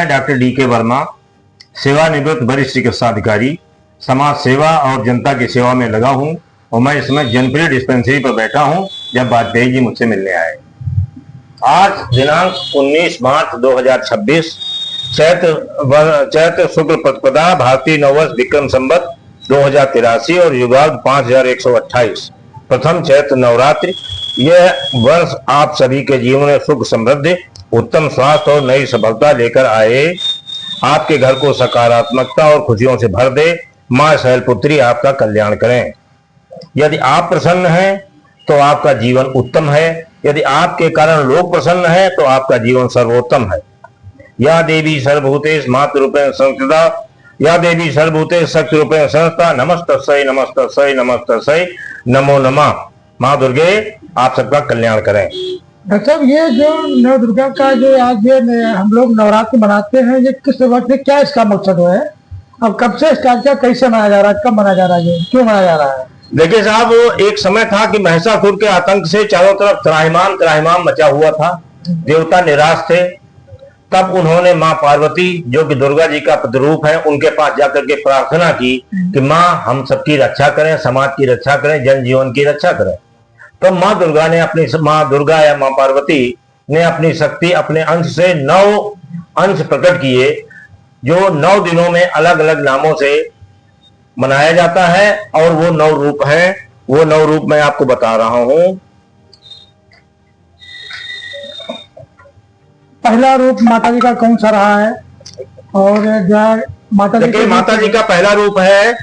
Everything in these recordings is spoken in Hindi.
Doctor DK. वर्मा, सेवानिवृत्त वरिष्ठ चिकित्सा अधिकारी, समाज सेवा और जनता की सेवा में लगा हूं और मैं इसमें जनप्रिय डिस्पेंसरी पर बैठा हूं जब वाजपेयी जी मुझसे मिलने आए। आज दिनांक 19 मार्च 2026 चैत्र शुक्ल प्रतिपदा, भारतीय नववर्ष विक्रम संवत 2083 और युगांत 5128, प्रथम चैत्र नवरात्रि। यह वर्ष आप सभी के जीवन में सुख समृद्धि, उत्तम स्वास्थ्य और नई सफलता लेकर आए, आपके घर को सकारात्मकता और खुशियों से भर दे। मां शैलपुत्री आपका कल्याण करें। यदि आप प्रसन्न हैं तो आपका जीवन उत्तम है, यदि आपके कारण लोग प्रसन्न हैं तो आपका जीवन सर्वोत्तम है। या देवी सर्वभूतेष मातृरूपेण संस्थिता, या देवी सर्वभूतेष शक्तिरूपेण संस्थिता, नमस्तस्यै नमस्तस्यै नमस्तस्यै, नमो नमः। माँ दुर्गे आप सबका कल्याण करें। डॉक्टर साहब, ये जो नव दुर्गा का जो आज ये हम लोग नवरात्र मनाते हैं, ये किस वक्त क्या इसका मकसद है? अब कब से स्टार्ट किया, कैसे मनाया जा रहा है, कब मनाया जा रहा है, ये क्यों मनाया जा रहा है? देखिए साहब, एक समय था कि महिषासुर के आतंक से चारों तरफ त्राहिमाम त्राहिमाम मचा हुआ था, देवता निराश थे। तब उन्होंने माँ पार्वती, जो कि दुर्गा जी का प्रतिरूप है, उनके पास जाकर के प्रार्थना की कि माँ हम सबकी रक्षा करें, समाज की रक्षा करें, जनजीवन की रक्षा करें। तो माँ दुर्गा ने माँ दुर्गा या माँ पार्वती ने अपनी शक्ति, अपने अंश से 9 अंश प्रकट किए, जो 9 दिनों में अलग अलग नामों से मनाया जाता है। और वो 9 रूप हैं, वो 9 रूप मैं आपको बता रहा हूं। पहला रूप माता जी का कौन सा रहा है? और माता जी का पहला रूप है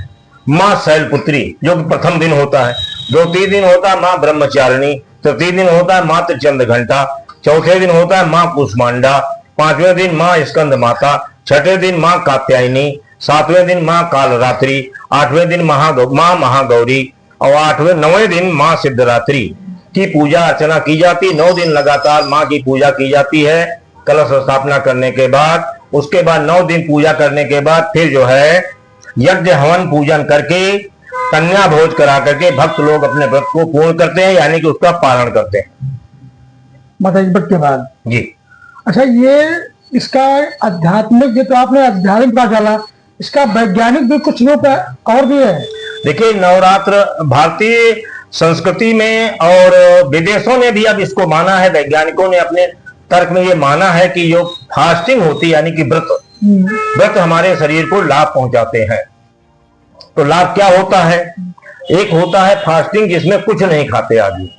माँ शैलपुत्री, जो कि प्रथम दिन होता है। द्वितीय दिन होता है माँ ब्रह्मचारिणी, तृतीय दिन होता है माँ त्रिचंद घंटा, चौथे दिन होता है माँ कुष्मांडा, 5वें दिन माँ स्कंद माता, 6ठे दिन माँ कात्यायनी, 7वें दिन माँ कालरात्रि, 8वें दिन माँ महागौरी और 9वें दिन माँ सिद्धरात्रि की पूजा अर्चना की जाती। 9 दिन लगातार माँ की पूजा की जाती है। कलश स्थापना करने के बाद, उसके बाद 9 दिन पूजा करने के बाद फिर जो है यज्ञ हवन पूजन करके, कन्या भोज करा करके भक्त लोग अपने व्रत को पूर्ण करते हैं, यानी कि उसका पारण करते हैं माता जी व्रत के बाद जी। अच्छा, ये इसका आध्यात्मिक, जो तो आपने आध्यात्मिक पता चला, इसका वैज्ञानिक भी कुछ रूप और भी है? देखिए, नवरात्र भारतीय संस्कृति में और विदेशों ने भी अब इसको माना है। वैज्ञानिकों ने अपने तर्क में ये माना है कि जो फास्टिंग होती है, यानी कि व्रत हमारे शरीर को लाभ पहुंचाते हैं। तो लाभ क्या होता है? एक होता है फास्टिंग, जिसमें कुछ नहीं खाते आदमी।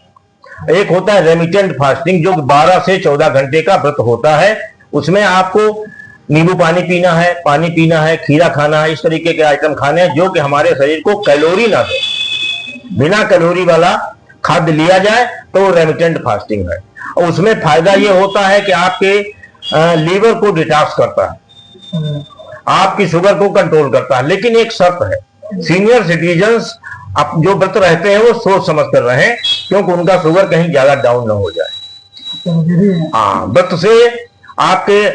एक होता है रेमिटेंट फास्टिंग, जो 12 से 14 घंटे का व्रत होता है। उसमें आपको नींबू पानी पीना है, पानी पीना है, खीरा खाना है, इस तरीके के आइटम खाने हैं जो कि हमारे शरीर को कैलोरी ना दे। बिना कैलोरी वाला खाद्य लिया जाए तो रेमिटेंट फास्टिंग है। और उसमें फायदा ये होता है कि आपके लीवर को डिटॉक्स करता है, आपकी शुगर को कंट्रोल करता है। लेकिन एक शर्त है, सीनियर सिटीजन्स जो व्रत रहते हैं वो सोच समझ कर रहें, क्योंकि उनका शुगर कहीं ज्यादा डाउन ना हो जाए। हाँ, व्रत से आपके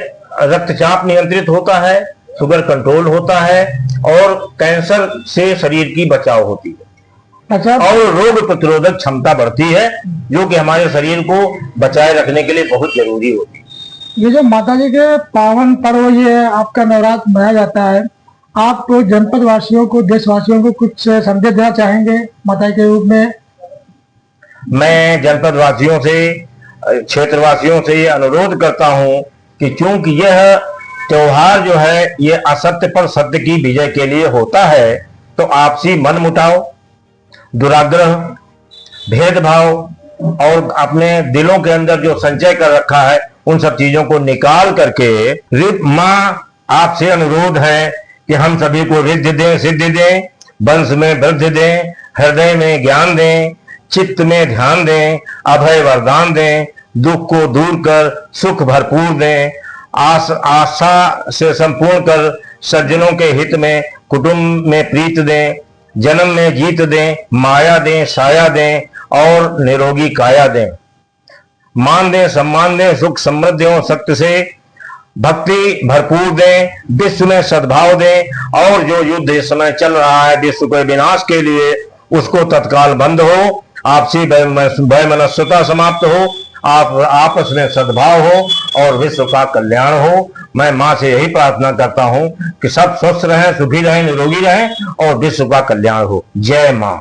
रक्तचाप नियंत्रित होता है, शुगर कंट्रोल होता है और कैंसर से शरीर की बचाव होती है। अच्छा, और रोग प्रतिरोधक क्षमता बढ़ती है, जो कि हमारे शरीर को बचाए रखने के लिए बहुत जरूरी होती है। ये जो माता जी के पावन पर्व ये आपका नवरात्र मनाया जाता है, आप तो जनपद वासियों को, देशवासियों को कुछ संदेश देना चाहेंगे माता के रूप में? मैं जनपद वासियों से, क्षेत्रवासियों से ये अनुरोध करता हूं कि चूंकि यह त्योहार जो है ये असत्य पर सत्य की विजय के लिए होता है, तो आपसी मन मुटाव, दुराग्रह, भेदभाव और अपने दिलों के अंदर जो संचय कर रखा है, उन सब चीजों को निकाल करके माँ आपसे अनुरोध है कि हम सभी को रिद्धि दें, सिद्धि दें, वंश में वृद्धि दें, हृदय में ज्ञान दें, चित्त में ध्यान दें, अभय वरदान दें, दुख को दूर कर सुख भरपूर दें, आशा से संपूर्ण कर सज्जनों के हित में, कुटुंब में प्रीत दें, जन्म में जीत दें, माया दें, साया दें और निरोगी काया दें, मान दें, सम्मान दें, सुख समृद्धि और सत्य से भक्ति भरपूर दें, विश्व में सद्भाव दें और जो युद्ध इस समय चल रहा है विश्व के विनाश के लिए, उसको तत्काल बंद हो, आपसी वैमनस्यता समाप्त हो आप आपस में सद्भाव हो और विश्व का कल्याण हो। मैं माँ से यही प्रार्थना करता हूँ कि सब स्वस्थ रहें, सुखी रहें, निरोगी रहें और विश्व का कल्याण हो। जय माँ।